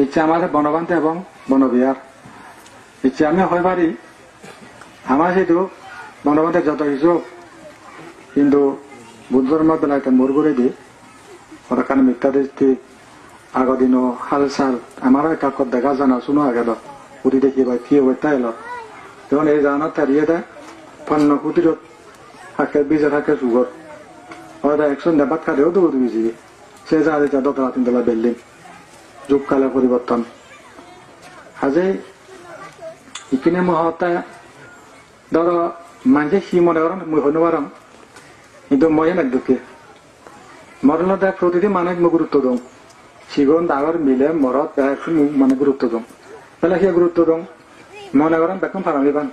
ইচ্ছে আমাদের বনবান্তি এবং বনবিহার ইচ্ছে আমি হয় পারি আমার সেটু বনবান্তির যত কিছু কিন্তু বুদ্ধ ধর্মের বেলায় মোর করে দিয়ে ওরা কারণ মিথ্যা দৃষ্টি আগৰ দিনো হাল চাল আমাৰো কাকত দেখা জানা শুনো আগে উঠি দেখি বা কি অৱস্থা এল যখন এই জানাত তারিয়ে দেয় পণ্য কুটিরত থাকে বীজে থাকে সুগর হয়তো 100 দেবাত খাদেও তো বুঝি সে যা দিতে দোতলা তিনতলা বিল্ডিং যুগকালের পরিবর্তন আজে ইকিনে মহতে ধরো মানুষে সি মনে করেন মই হইনো পারম কিন্তু মই একদুকে মরণতে প্রতিটি মানুষ মই গুরুত্ব দম সিগুন ডাঙর মিলে মরত মানে গুরুত্ব দম তাহলে সে গুরুত্ব দম মনে করেন বেকম ফারামি পান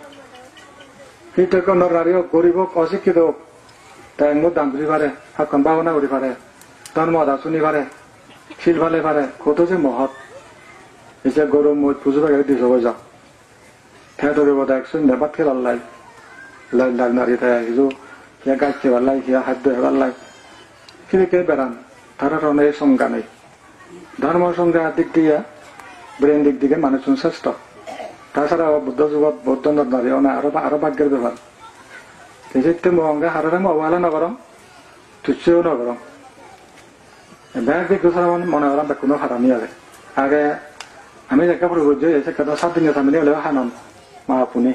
কিন্তু নারী হোক গরিব হোক অশিক্ষিত হোক তাই মোৰ দাম ধৰি পাৰে হাতখন বাহনা কৰি পাৰে ধৰ্ম দাচনি পাৰে শিল ভালে পাৰে কত যে মহৎ এতিয়া গরু মই পুজো বাগে দি যাব যাও ঠেয়া ধরিব দেখছেন নেবাত খেলার লাই লাইন লাইন নারী থাকে কিছু সে গাছ খেবার লাই সে খাদ্য হেবার লাই খিরিকে বেড়ান তারা এই সংজ্ঞা নেই ধর্ম সংজ্ঞা দিক দিয়ে ব্রেন দিক দিকে মানুষ শ্রেষ্ঠ তাছাড়া বুদ্ধ যুগত বৌদ্ধ নারী আরো ভাগ্যের ব্যাপার সেক্ষেত্রে মহঙ্গা হারারে অবহেলা নগরম তুচ্ছও নগরম ব্যাগ দিক মনে করাম কোনো হারামি আগে আমি দেখা প্রবুদ্ধ এসে কথা 7 দিনের সামনে হলেও হানন মা পুনি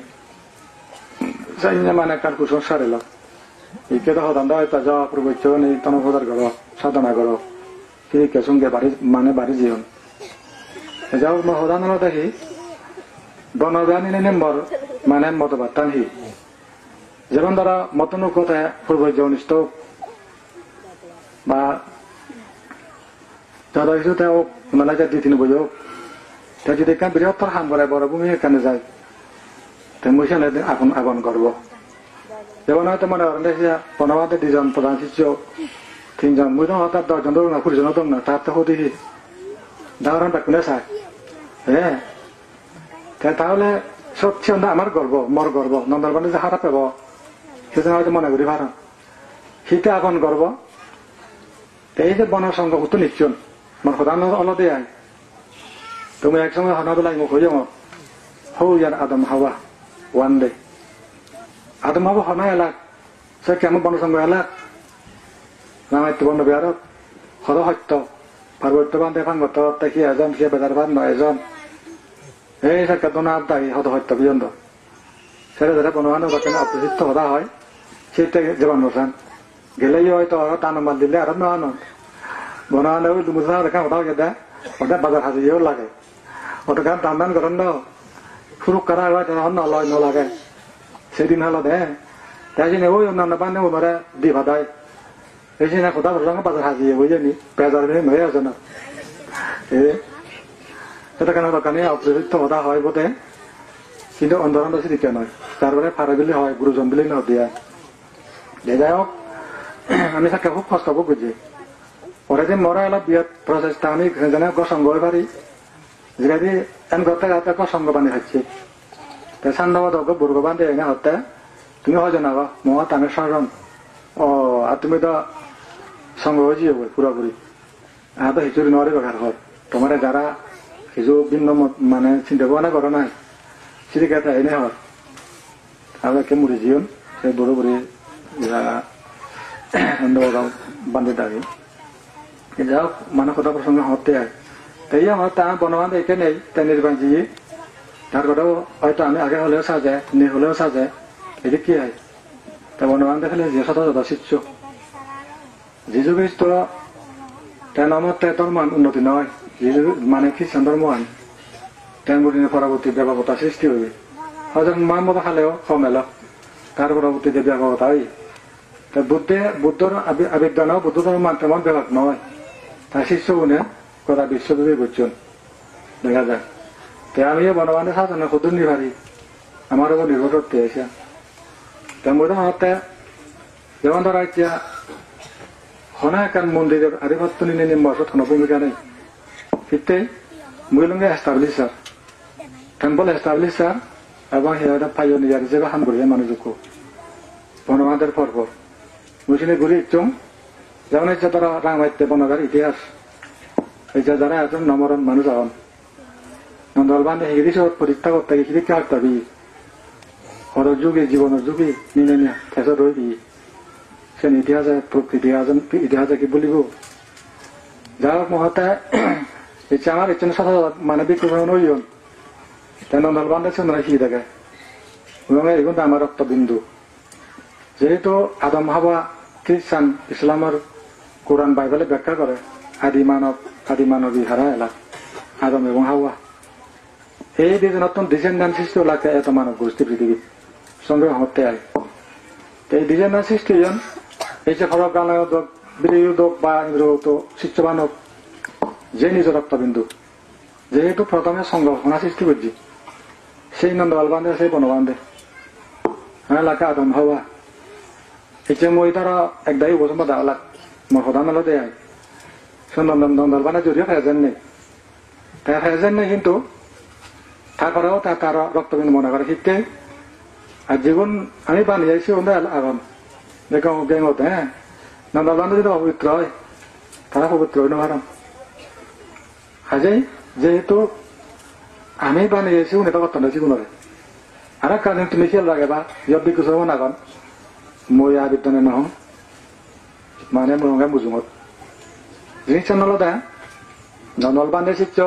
যাই মানে কার কুসর সারেল ইকে তো হদান দাও যা প্রবুদ্ধ নেই তনপদার করো সাধনা করো কি সঙ্গে বাড়ি মানে বাড়ি জীবন যাও হদান দেখি বনবানী নেম্বর মানে মতবাদ হি যেমন ধরা মতনু কথায় প্রবুদ্ধ অনিষ্ট বা যারা কিছু তাও মেলা যায় 2-3 বই হোক তা যদি কান বৃহত্তর হাম করে বড় ভূমি এখানে যায় তো মুসিয়ান আগন করবো যেমন হয়তো মনে করেন বনবাদে 2 জন প্রধান শিষ্য 3 জন মুই তো হঠাৎ 10 জন দৌড় না 20 জন দৌড় না তার তো দেখি দাওরান কোনে চায় হ্যাঁ তাহলে সত্যি আমার গর্ব মর গর্ব নন্দরবানে যে হারা পাব সেজন্য হয়তো মনে করি ভাড়া শীতে আগন গর্ব এই যে বন সংঘ তো নিশ্চয় আমার সদান অলদে আয় তুমি একসঙ্গে হনা বেলায় মুখ হয়ে যাও হৌ ইয়ার আদম হাওয়া ওয়ান ডে আদম হাওয়া হনা এলাক সে কেমন বন সংঘ এলাক নামাইতো বন্ধ বিহারত সদ সত্য পার্বত্যবান দেখাঙ্গত দেখি এজন সে বেজার ভাত নয় এজন এই সাক্ষাৎনা দায়ী হদ সত্য পর্যন্ত সেটা যেটা বনবানো বাকেন অপ্রসিদ্ধ হতা হয় সেটা জীবন বসান গেলেই হয়তো টান মাল দিলে আর নয় বনবানো মুসা দেখা হতা গেদা ওটা বাজার হাজিও লাগে ওটা গান টান টান করেন না ফুরুক করা হয় নলয় নলাগে সেদিন হলো দে তাই জন্য ওই অন্যান্য বানে ওনারা দি ভাদায় এই জন্য কোথা বললাম বাজার হাজিয়ে ওই জানি পেজার নয় আছে না এটা কেন দোকানে অপ্রসিদ্ধ হতা হয় বোধে কিন্তু অন্ধরান দিকে নয় তারপরে ফারাবিলি হয় গুরুজন বিলি ন দিয়া যাই হোক আমি তাকে খুব কষ্ট বুঝি ওরা যে মরা এলা বিয়াত প্রচেষ্টা আমি জানে গসঙ্গ হয়ে পারি যেখানে এন ঘরতে গাতে গসঙ্গ বানি হচ্ছে তাই সান্দাবাদ হোক বুর্গ বান্ধে এনে হতে তুমি হয় জানাবা মহা তামের সারণ ও আর তুমি তো সঙ্গ হয়ে যাবে পুরোপুরি আর তো হিচুরি নরে বেকার হয় তোমার যারা কিছু ভিন্ন মানে চিন্তা ভাবনা করো নাই সিরিকাতে এনে হয় আর কে মুড়ি জীবন সেই বুড়ো বুড়ি যারা বান্ধে থাকে যাও মানে কথা প্রসঙ্গে হতে হয় তাই আমার তা বনবান একে নেই তাই নির্বাণ দিয়ে তার কথাও হয়তো আমি আগে হলেও সাজে নি হলেও সাজে এটি কি হয় তা বনবান দেখলে যে শত শত শিষ্য যিশু খ্রিস্ট তাই নামত তোর মান উন্নতি নয় যিশু মানে খ্রিস্টান ধর্মান তেন বুড়িনে পরবর্তী ব্যাপকতা সৃষ্টি হবে হয়তো মান মতো খালেও কমেল তার পরবর্তী যে ব্যাপকতা হয় তা বুদ্ধর আবির্দানও বুদ্ধ ধর্ম তেমন ব্যাপক নয় তার শিষ্য গুণে গোটা বিশ্বব্যাপী বুঝছেন দেখা যায় তাই আমি বনবানে সাজানো ক্ষুদ্র নিভারি আমার উপর নির্ভর করতে এসে তেমন হতে যেমন ধরা এতিয়া হনা একান মন্দিরের আধিপত্য নিয়ে মঠত কোনো ভূমিকা নেই ফিরতে মহিলঙ্গে এস্টাবলিশার টেম্পল এস্টাবলিশার এবং সেটা পাইওনিয়ার হিসেবে হাম করিয়ে মানুষকে বনবাদের পর্ব মুসলিম ঘুরি ইচ্ছুম যেমন ইচ্ছা তারা রামাইতে বনগার ইতিহাস এই যে যারা একজন নমরণ মানুষ হন নন্দল বান্ধে হিগিরিস পরীক্ষা করতে গিয়ে শিক্ষা হতাবি হর যুগে জীবনের যুগে নিনে নিয়া থেসর রইবি সেন ইতিহাসে প্রকৃতি ইতিহাসে কি বলিব যা হোক মহতে ইচ্ছে আমার ইচ্ছে সাথে মানে বিক্রমণ হইন তাই নন্দল বান্ধে চন্দ্রা শিখে থাকে এবং এগুলো আমার রক্তবিন্দু যেহেতু আদম হাওয়া খ্রিস্টান ইসলামের কোরআন বাইবেলে ব্যাখ্যা করে আদি মানবী হারা এলাক আদম এবং হাওয়া এই নতুন ডিসেন্ডান সৃষ্টি এলাকায় এত মানব গোষ্ঠী পৃথিবীর সঙ্গে হতে আয় এই ডিসেন্ডান সৃষ্টিজন এই যে খরক গান বিরোধক বা ইন্দ্রত শিষ্যবানক যে নিজ রক্তবিন্দু যেহেতু প্রথমে সংগঠনা সৃষ্টি করছি সেই নন্দবাল বান্ধে সেই বনবান্ধে এলাকা আদম হাওয়া এই যে মই তারা একদাই উপসম্প দেওয়া লাগ মোর সদান মেলো দেয় নন্দল বান্ধে যদিও ফেজেন নেই তাই ফেজেন নেই কিন্তু তারপরেও তার রক্তবিন্দু মনে করে শিখতে আর জীবন আমি বানিয়েছি ওদের আগুন দেখো গেমত হ্যাঁ নন্দল বান্ধব যদি অপবিত্র হয় তারা পবিত্র হইতে পারেন কাজেই যেহেতু আমি বানিয়েছি উনি তো করতে নেছি কোনোরে আর কাজ তুমি খেয়াল রাখে বা যদি কিছু হব না মই আবিদ্যনে নহম মানে মহঙ্গা বুঝুমত জিনিস নল দেয় নন্দল বান্ধে শিখছ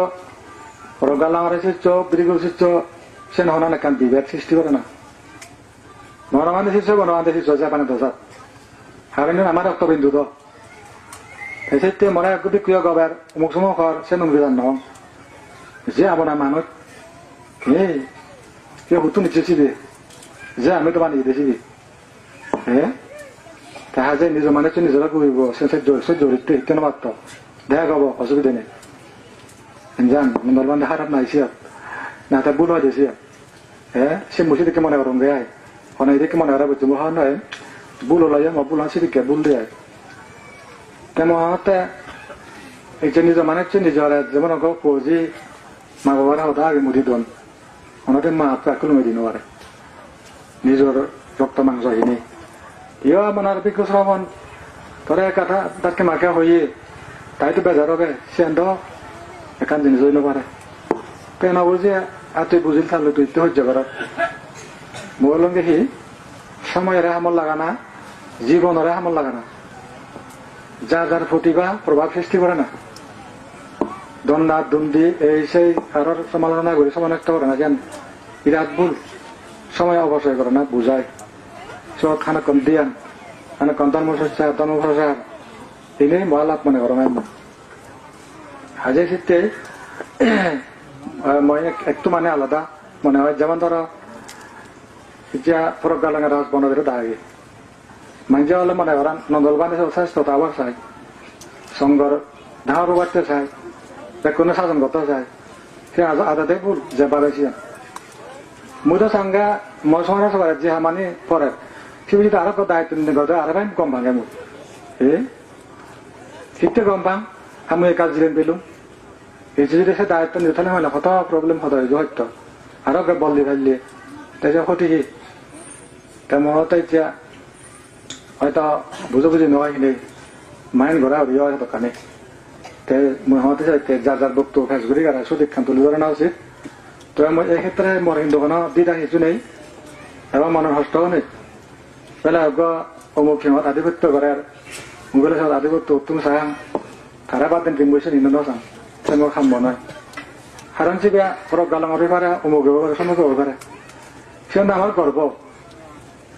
রগালাঙরে শিখছ বিরিগুল শিখছ সে নহনা না কান বিভেদ সৃষ্টি করে না বনবান্ধে শিখছ বনবান্ধে শিখছ জাপানে দোষাত হারেন আমার রক্তবিন্দু তো এসে মনে এক বিক্রিয় গবের অমুক সময় কর সে নমবিধান নহ যে আপনার মানুষ এই কেউ হুতু নিচ্ছে দিয়ে যে আমি তো বানিয়ে দিয়েছি হ্যাঁ তাহা যে নিজ মানে নিজেরা করিব সে জড়িত কেন মাত্র দেখা গব অসুবিধা নেই জান নন্দল বান্ধে খারাপ নাইছি না তা ভুল হয়েছি হ্যাঁ সে মুসি দিকে মনে করুন গে অনেক দিকে মনে করা বুঝছি মহা নয় ভুল হলো ভুল হাসি দিকে ভুল দিয়ে তেমতে এই যে নিজ মানে নিজের যেমন পৌঁছি মা বাবার হতা আগে মুড়ি দন অনেকে মা আপকা কুলুমে দিন পারে নিজের রক্ত মাংস হিনি ইয়া মনার বিকু শ্রমণ তোরে কথা তাকে মাকে হইয়ে তাই তো বেজার হবে সেন্দ এখান জিনিস হইলে পারে কেন বুঝি আর তুই বুঝিল থাকলে তুই তো হজ্জ কর বললাম দেখি সময়ের হামল লাগানা জীবনের হামল লাগানা যা যার প্রতিভা প্রভাব সৃষ্টি করে না দণ্ডা দুন্দি এই সেই আর সমালোচনা করে সমালোচনা করে না যেন বিরাট ভুল সময় অবশ্যই করে না বুঝায় সব খানা কম দিয়ান মানে কন্তর্ম প্রসার তিনি মহালাভ মনে করো না হাজে শীতে মই একটু মানে আলাদা মনে হয় যেমন ধরো এতিয়া ফরক গালাঙের রাজ বনদের দাগে মাঞ্জা হলে মনে করেন নন্দলবানে স্বাস্থ্যতা আবার চাই সংঘর ধার বাড়তে চাই কোনো শাসন করতে চাই সে আদাতে ভুল যে বাড়াইছি মুই তো সাঙ্গা মই সময় সবাই যে মানে পরে সে বুঝি আরো দায়িত্ব নিতে করতে আরো ভাই কম ভাঙে মুখ ঠিকতে কম পাম আমি এই কাজ দিলেন পেলুম এই যদি সে দায়িত্ব নিতে তাহলে হলে কত প্রবলেম হতো হয়তো আরো বললি ফেললি তাই যে ক্ষতি কি তেমন এতিয়া হয়তো বুঝি নহয় কিন্তু মাইন ঘোরা হরিয়া হয় দোকানে মই হতে চাইতে যার যার বক্তব্য ফেস করি আর সঠিক খান তুলে ধরে না উচিত তো মই এই ক্ষেত্রে মোর হিন্দুখনো দিদা কিছু নেই এবং মনের হস্তও নেই বেলা অমুক সিংহত আধিপত্য করে আর মোবাইলের সাথে আধিপত্য উত্তম চাহাং তারা বাদ দিন দিন বসে নিন্দন চাং সে মোর খাম নয় কারণ চিবিয়া ফরক গালাং হতে পারে অমুক হব পারে সমুক হব পারে সেটা আমার গর্ব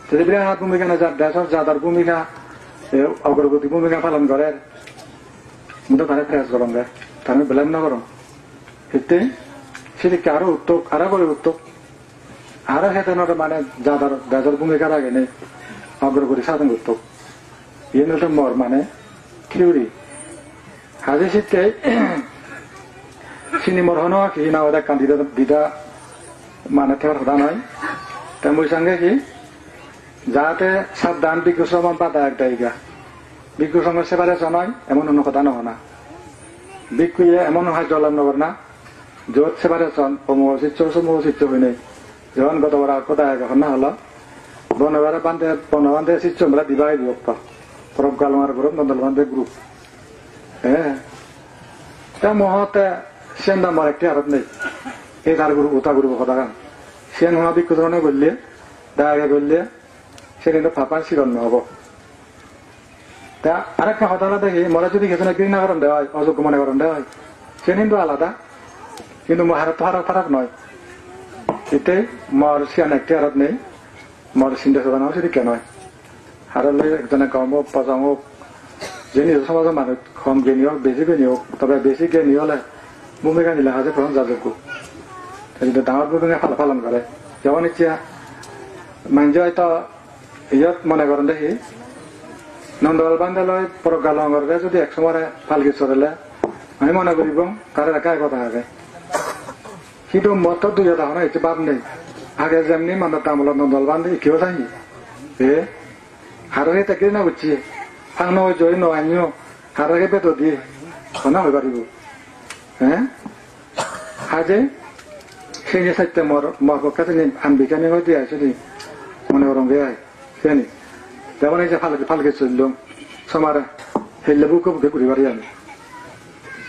যদি বিরাট ভূমিকা না যার দেশের যাদার ভূমিকা অগ্রগতি ভূমিকা পালন করে মুদে তারা ফ্রেস করম গে তারা ব্লেম না করম এতে সেদিকে আরো উত্তক আরো করে উত্তক আরো সেটা মানে যাদার দেশের ভূমিকার আগে নেই অগ্রগতি সাধন উত্তক ইয়ে মোর মানে থিওরি হাজে শীতে চিনি মোর হন কি না ওদের কান্দিদা দিদা মানে থেওয়ার কথা নয় তাই মই সঙ্গে কি যাতে সাবধান বিজ্ঞসমান পাতা একটা ইগা বিজ্ঞসঙ্গ সেবারে নয় এমন অন্য কথা নহ না বিজ্ঞে এমন হয় জলাম নগর না যত সেবারে অমুক চিত্র হই নেই যখন গত বড় কথা এখন না হলো বনবান্ধে চিত্র আমরা দিবাই বিভক্ত পরব গালমার গ্রুপ নন্দলবান্ধে গ্রুপ হ্যাঁ তা মহতে সেন্দা আমার একটি আরত নেই এই তার গুরু ওটা গুরু কথা গান সে নোয়া বিক্ষু ধরনের করলে দাগে করলে সে কিন্তু ফাঁপান শিরণ হব তা আরেকটা হতালা দেখি মরা যদি খেতে ঘৃণা করেন দেওয়া হয় অযোগ্য মনে করেন দেওয়া হয় সে কিন্তু আলাদা কিন্তু হারত তো হারত ফারাক নয় এতে মর সিয়ান একটি হারত নেই মর চিন্তা চলা নয় সেটি কেন হারলে একজনে কম হোক পচম হোক যে নিজ সমাজের মানুষ কম জ্ঞানী হোক বেশি জ্ঞানী হোক তবে বেশি জ্ঞানী হলে ভূমিকা নিলে হাজে প্রধান যাযোগ্য কিন্তু ডাঙর ভূমিকা পালন করে যেমন ইচ্ছা মানুষ হয়তো ইয়াত মনে করেন দেখি নন্দল বান্ধালয় পরগালঙ্গরে যদি একসময় ফালকি চলে আমি মনে করিব তার একাই কথা আগে কিন্তু মত দুই এটা হয় একটু বাদ নেই আগে যেমনি মানে তামলত নন্দল বান্ধে কেউ যায়নি এ হারে তাকে না বুঝছি আং নয় জয় নয় আমিও হারাকে বেতর দিয়ে না হয়ে পারিব হ্যাঁ আজে সেই যে সাইতে মর পক্ষে আনবিকানি হয়ে দিয়ে আসি মনে করম গে সেনি যেমন এই যে ফালকে চলল সমারে হেললে বুকে বুকে ঘুরি বাড়ি আমি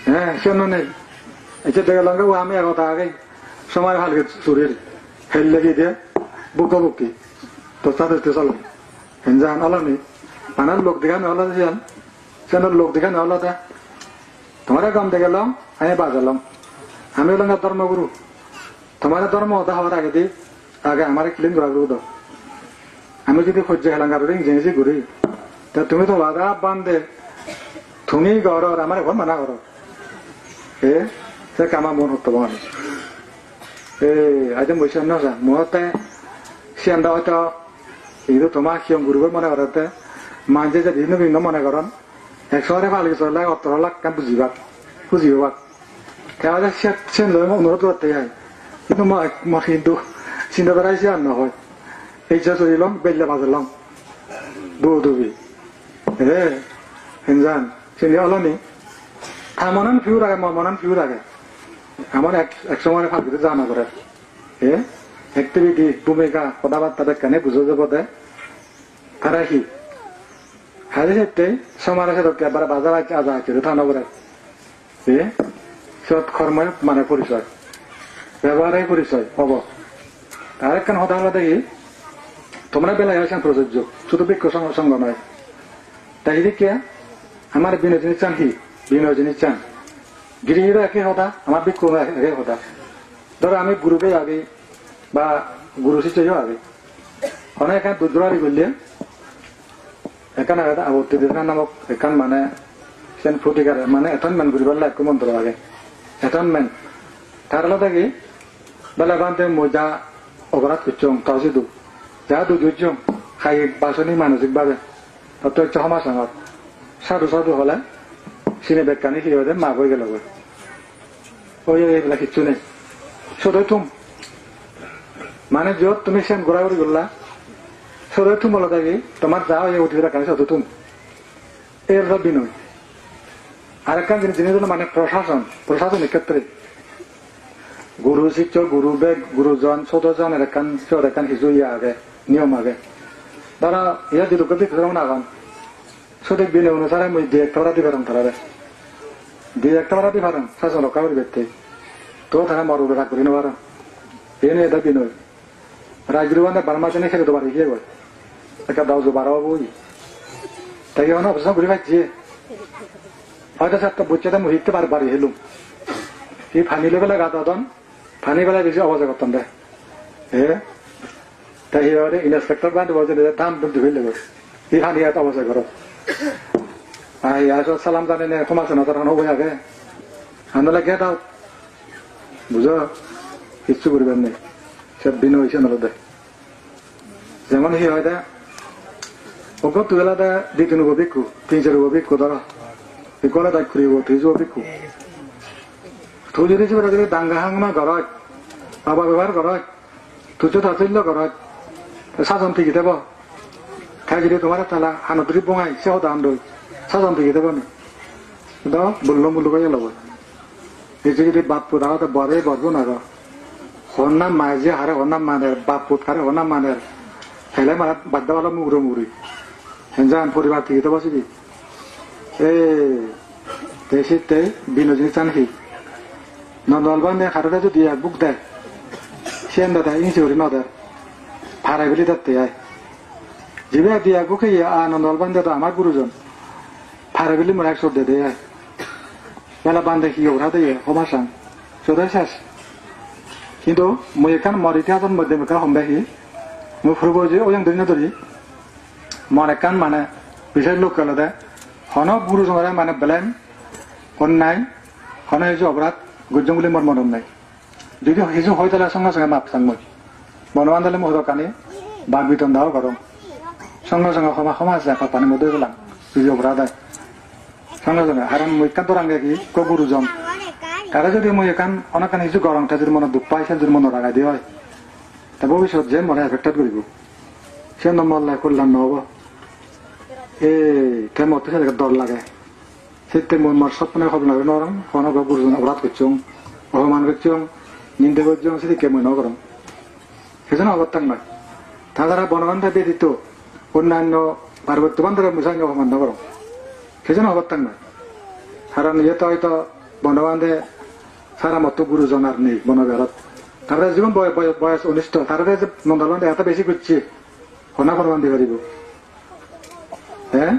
হ্যাঁ সে নেই এই যে দেখলাম ও আমি একথা আগে সময় ফালকে চুরির হেললে গিয়ে দিয়ে বুকে বুকি তো তাদের চল হেনজান আলানি আনার লোক দেখানো হলো সেন লোক দেখানো হলো তা তোমার কাম দেখে গেলাম আমি বাজালাম আমি হলাম ধর্মগুরু তোমার ধর্ম হতা হওয়ার আগে দিয়ে আগে আমার ক্লিন করা গুরু দাও আমি যদি সহ্য হেলাঙ্গার জিনিসই ঘুরি তা তুমি তো বাধা বান্ধে তুমি ঘর আমার ঘর মানা করো এ সে কামা মন হতো মানে এ আজ বৈশাখ না মহতে সিয়ান্দা হয়তো ಇದು তোমার সিয়ং গুরুগর মনে করতে মাঝে যে ভিন্ন ভিন্ন মনে করেন একশোরে ভালো চলে 18 লাখ কান বুঝিবা তাহলে সে অনুরোধ করতে হয় কিন্তু কিন্তু চিন্তা করাইছে আর না হয় এই যে চলিলাম বেললে বাজলাম বৌদবি রে হেনজান চিনি হলনি মনান ফিউর আগে মনান ফিউর আগে আমার এক সময় ফালকিতে জানা করে অ্যাক্টিভিটি ভূমিকা কথাবার্তা কেন বুঝো যাব দে তারা কি হাজি সেতে সমাজের সাথে এবার বাজার আছে আজা আছে থানা করে সৎ কর্মের মানে পরিচয় ব্যবহারের পরিচয় হব তার একখান হতা হলো দেখি তোমরা বেলায় আসেন প্রযোজ্য শুধু বৃক্ষ সঙ্গ নয় তাই দিকে আমার বিনোদিনী চান কি বিনোদিনী চান গিরিহিরা একে হতা আমার বৃক্ষ একে হতা ধরো আমি গুরুকে আগে বা গুরু শিষ্যও আগে অনেক এখানে দুর্দ্রারি করলে এখানে আবর্তি নামক এখান মানে সেন ফুটিকার মানে এটনমেন্ট করিবার লাগে মন্ত্র আগে এটনমেন্ট তার আলাদা কি বেলা বান্ধে মজা অপরাধ করছং তাজিদু যা দুর্যোগ খাই বাসনি মানসিক ভাবে তত হচ্ছে সমাজ সাধু সাধু হলে সিনে বেকানি হিরে মা হয়ে গেল ওই এইগুলা কিচ্ছু নেই শুধু তুম মানে যত তুমি সেন ঘোরাঘুরি করলা শুধু তুম বলো থাকি তোমার যা হয়ে উঠে কানে শুধু তুম এর সব বিনয় আরেকখান জিনিস মানে প্রশাসনিক ক্ষেত্রে গুরু শিক্ষক গুরু বেগ গুরুজন ছোটজন এখান কিছু ইয়ে আগে নিয়ম আগে ধরা ইয়া যেটুকু বিক্রম না এখন সঠিক বিনয় অনুসারে মই দিয়ে একটা দি পারেন তারা দিয়ে একটা দি পারেন শাসন রক্ষা করি ব্যক্তি তো তারা মরুড়ে রাগ করি নেবার এই নিয়ে এটা বিনয় রাজগুরু বান্ধে বারমা জনে খেলে তো বাড়ি গিয়ে গয় একটা দাও যে বাড়াবো বই তাই এখন অবস্থান ঘুরে পাচ্ছি হয়তো একটা বুঝতে মুহিতে বাড়ি হেলুম এই ফানি লেবেলা গা দাদন ফানি বেলা বেশি অবজা করতাম দে তাই ইন্সপেক্টর বান্ধব দাম দুধ হইলে এই ফানি এত অবজা করো সালাম জানে না ক্ষমা শোনা তখন হবো আগে আন্দোলন গে দাও বুঝো কিচ্ছু করবেন নেই সব দিন হয়েছে নলদে যেমন হি হয় দে ওকে তুই বেলা দে দি তিন ভিক্ষু 3-4 ভিক্ষু ধরো বিকলে দায় করিব 3 ভিক্ষু তুই যদি যদি দাঙ্গা হাঙ্গমা ঘরত বাবা ব্যবহার ঘরত তুই তো তাচল্য ঘরত সাজন ঠিকি দেব খাই যদি তোমার তালা হানতরি বঙাই সেও দাম দই সাজন ঠিকি দেব নি বললো মুলু করে লব এই যে যদি বাপ পুত আগে বরে বরবো না গো হন্নাম মায় যে হারে হন্নাম মানের বাপ পুত হারে হন্নাম মানের হেলে মারা বাদ্যা মুগুরো মুগুরি হেনজান পরিবার ঠিকি দেব সিবি দেশিতে বিনোদিনী চান কি নন্দলবান্ধে হারটা যদি এক বুক দেয় সেন দাদা ইঞ্চি করি নদের ভাড়াই বলি তাতে আয় জিবে দিয়ে বুকে নন্দলবান্ধে তো আমার গুরুজন ভাড়াই বলি মোর 100 দে দেয় মেলা বান্ধে কি ওরা দিয়ে হমাসাং সদাই শেষ কিন্তু মই এখান মর ইতিহাসের মধ্যে মেকা হমবাহি মই ফুরব যে ওজন ধরি না ধরি মন একান মানে বিশেষ লোক গেল দে হন গুরুজনরা মানে বেলেন অন্যায় হন এই যে অপরাধ গুজং বলে মোর মরম নাই যদি কিছু হয় তাহলে সঙ্গে সঙ্গে মাপ চাং মই বনবান দিলে মোর কানে বাঘ বিতন দাও গরম সঙ্গে সঙ্গে সমাজ দেখা পানি মধ্যে গেলাম যদি অপরাধ হয় সঙ্গে সঙ্গে আর মই একান তোর আগে কি ক গুরুজন তারা যদি মই একান অনেকান কিছু গরমটা যদি মনে দুঃখ পাইছে যদি মনে রাগাই দিয়ে হয় তা ভবিষ্যৎ যে মনে এফেক্টেড করিব সে মরলে কল্যাণ নহব এই মতো সেটাকে ডর লাগে সেটা মোর স্বপ্নে খবর লাগে নরম কোনো গুরুজন অপরাধ করছং অপমান করছং নিন্দে করছং সেদিকে মই নগরম সেজন্য অবস্থান নয় তাছাড়া বনবান্ধা দিয়ে দিত অন্যান্য পার্বত্য বান্ধবের মুসাঙ্গে অপমান নগরম সেজন্য অবস্থান নয় কারণ ইয়েতে হয়তো বনবান্ধে সারা মতো গুরুজন আর নেই বনবিহারত তারপরে জীবন বয়স অনিষ্ট তারপরে যে নন্দলবান্ধে এত বেশি করছে হনা বনবান্ধি পারিব হ্যাঁ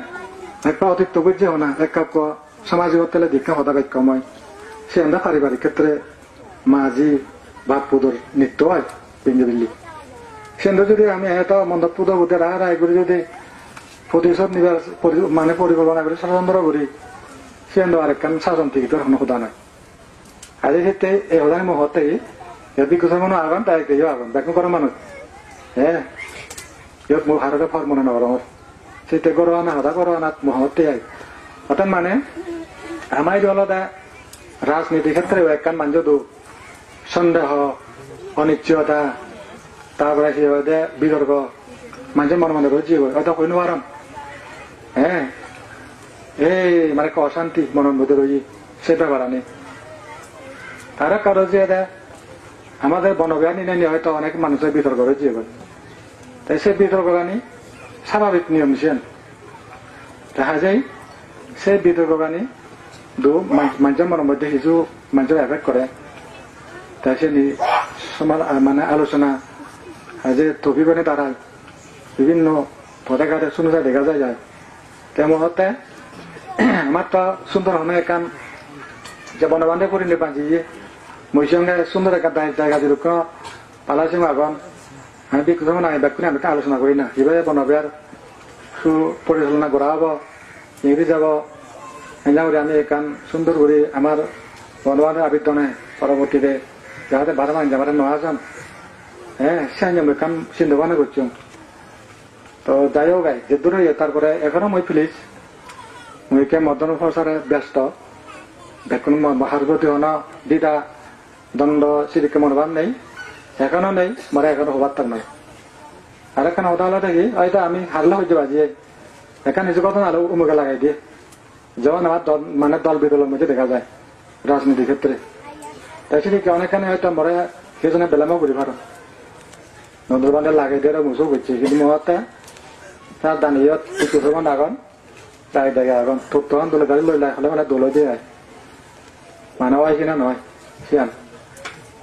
একটা অতিরিক্ত বুঝছে হনা এক কাপ সামাজিক তেলে দীক্ষা হতা বাক্য মই সে আমরা পারিবারিক ক্ষেত্রে মাঝি বাপ পুদর নৃত্য হয় পিঞ্জে বিল্লি সেন্দ্র যদি আমি এত মণ্ডপ পুদর বুদ্ধে রায় করে যদি প্রতিশোধ নিবার মানে পরিকল্পনা করে ষড়যন্ত্র করি সেন্দ্র আরেকখান শাসন থেকে তোর কোনো হোদা নাই আজ ক্ষেত্রে এই হোদানি মহতে বিকুশের মনে আগান তাই কেউ আগান ব্যাকুম করার মানুষ হ্যাঁ ইয়ত মোৰ ভারতে ফর মনে নগরমর সেটা করো না হদা করো না মহতে আই অর্থাৎ মানে আমার দলদা রাজনীতি ক্ষেত্রে একখান মানজ দু সন্দেহ অনিশ্চয়তা তারপরে সে বিতর্ক মানুষের মনে মনে রয়েছে হয়তো কইনো পারাম হ্যাঁ এই মানে অশান্তি মনের মধ্যে রয়েছে সেটা বাড়ানি তারা কারো যে আমাদের বনবিহার নিয়ে হয়তো অনেক মানুষের বিতর্ক রয়েছে তাই সে বিতর্ক গানি স্বাভাবিক নিয়ম সেন দেখা যায় সে বিতর্ক গানি দু মানুষের মনের মধ্যে কিছু মানুষের এফেক্ট করে তাই সে মানে আলোচনা যে তফিবনে তারা বিভিন্ন পতাকাতে শুনে দেখা যায় তেমন হতে আমার তো সুন্দর হনে একান যে বনবান্ধে করিলে বাঁচিয়ে মই সঙ্গে সুন্দর একটা জায়গা দিলুক পালাসিং আগন আমি বিকুশ মানে ব্যাকুনি আমি আলোচনা করি না কিভাবে বনবিহার সুপরিচালনা করা হব ইংরেজি যাব এনে আমি একান সুন্দর করে আমার বনবান্ধের আবেদনে পরবর্তীতে যাতে বারো মান যাবার নয় যান হ্যাঁ সে আমি একান চিন্তা ভাবনা করছি তো যাই হোক যে দূরে তারপরে এখনো মই প্লিজ মই কে মদন প্রচারে ব্যস্ত বেকুন হারবতী হন দিদা দণ্ড সিদিকে মনোভাব নেই এখনো নেই মানে এখনো হবার তার নয় আর এখানে হতা হলো দেখি হয়তো আমি হারলে হইতে বাজিয়ে এখানে কিছু কথা আলো উমুকে লাগাই দিয়ে যেমন আমার মানে দল বিদলের মধ্যে দেখা যায় রাজনীতির ক্ষেত্রে তাই সেদিকে অনেকখানে হয়তো মরে সেজনে বেলামও করি ভালো নন্দরবান্ধে লাগাই দিয়ে মুসো করছে কিন্তু মহতে তার দানিয়ত উত্তরবন্ধ আগন তাই দেখে আগন তখন দলে গাড়ি লই লাই হলে মানে দলে দিয়ে মানে হয় কিনা নয় সিয়ান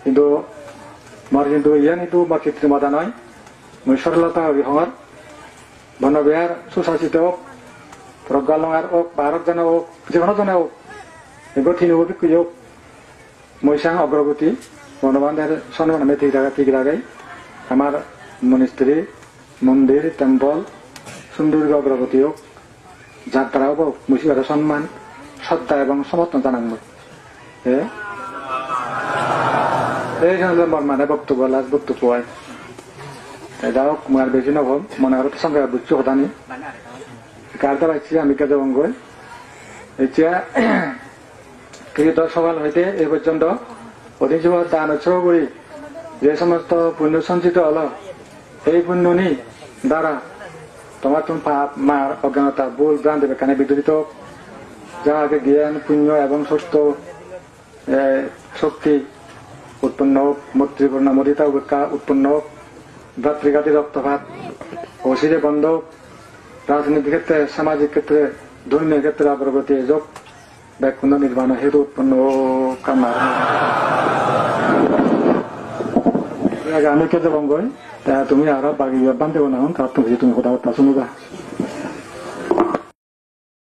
কিন্তু মর কিন্তু ইয়ান কিন্তু মর কৃত্রিমতা নয় মই সরলতা অভিহর বনবিহার সুশাসিত হোক প্রজ্ঞালঙ্গার হোক ভারত জানা হোক যে কোনো জনে হোক এগুলো ঠিক হোক কি হোক মৈসাং অগ্রগতি বনবান্ধের সম্মান আমি ঠিক লাগে আমার মনিস্ট্রি মন্দির টেম্পল সুন্দর অগ্রগতি হোক যাত্রা হোক মুসিবাদের সম্মান শ্রদ্ধা এবং সমর্থন জানান এই মানে বক্তব্য লাজ বক্তব্য হয় এটা হোক মার বেশি নব মনে আরো সঙ্গে বুঝছি হতানি কারটা পাইছি আমি কাজে অঙ্গই এতিয়া কৃত সকাল হইতে এই পর্যন্ত অধিক দান উৎসর্গ করি যে সমস্ত পুণ্য সঞ্চিত হল এই পুণ্যনি দ্বারা তোমার তুমি পাপ মার অজ্ঞানতা ভুল ভ্রান্তি বেখানে বিদরিত যা আগে জ্ঞান পুণ্য এবং সুস্থ শক্তি উৎপন্ন হোক মৈত্রীপূর্ণ মরিতা উপেক্ষা উৎপন্ন হোক ভাতৃঘাতী রক্তপাত অসিরে বন্ধ রাজনীতি ক্ষেত্রে সামাজিক ক্ষেত্রে ধর্মীয় ক্ষেত্রে অগ্রগতি যোগ ব্যাকুণ্ড নির্মাণ হেতু উৎপন্ন কামনা আমি কে যাবো গই তা তুমি আর বাকি বান্ধব না হন তার তুমি কথা শুনবা